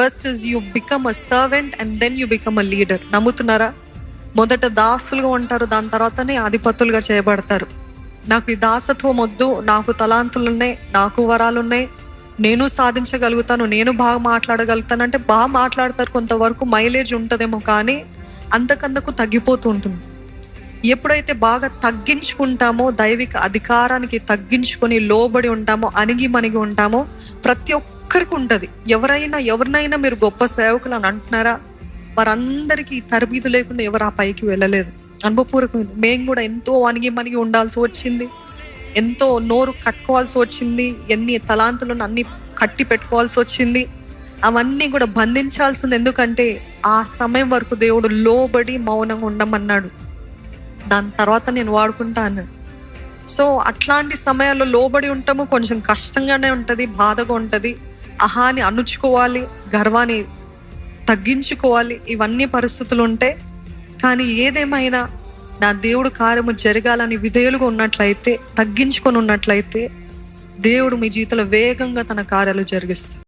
First is you become a servant and then you become a leader. నమ్ముతున్నారా? మొదట దాసులుగా ఉంటారు, దాని తర్వాతనే అధిపతులుగా చేయబడతారు. నాకు ఈ దాసత్వం వద్దు, నాకు తలాంతులు ఉన్నాయి, నాకు వరాలు ఉన్నాయి, నేను సాధించగలుగుతాను, నేను బాగా మాట్లాడగలుగుతాను అంటే బాగా మాట్లాడతారు, కొంతవరకు మైలేజ్ ఉంటుందేమో, కానీ అంతకంతకు తగ్గిపోతూ ఉంటుంది. ఎప్పుడైతే బాగా తగ్గించుకుంటామో, దైవిక అధికారానికి తగ్గించుకొని లోబడి ఉంటామో, అణిగి మణిగి ఉంటామో, ప్రతి ఒక్కరికి ఉంటుంది. ఎవరినైనా మీరు గొప్ప సేవకులు అని అంటున్నారా? వారందరికీ తరబీదు లేకుండా ఎవరు ఆ పైకి వెళ్ళలేదు. అనుభవపూర్వకంగా మేము కూడా ఎంతో అణిగి మణిగి ఉండాల్సి వచ్చింది, ఎంతో నోరు కట్టుకోవాల్సి వచ్చింది, ఎన్ని తలాంతులను అన్ని కట్టి పెట్టుకోవాల్సి వచ్చింది. అవన్నీ కూడా బంధించాల్సింది. ఎందుకంటే ఆ సమయం వరకు దేవుడు లోబడి మౌనంగా ఉండమన్నాడు, దాని తర్వాత నేను వాడుకుంటా అన్నాడు. సో అట్లాంటి సమయాల్లో లోబడి ఉంటాము, కొంచెం కష్టంగానే ఉంటుంది, బాధగా ఉంటుంది, అహాని అణుచుకోవాలి, గర్వాన్ని తగ్గించుకోవాలి, ఇవన్నీ పరిస్థితులు ఉంటాయి. కానీ ఏదేమైనా నా దేవుడు కార్యము జరగాలని విధేయులుగా ఉన్నట్లయితే, తగ్గించుకొని ఉన్నట్లయితే, దేవుడు మీ జీవితంలో వేగంగా తన కార్యాలు జరిగిస్తాడు.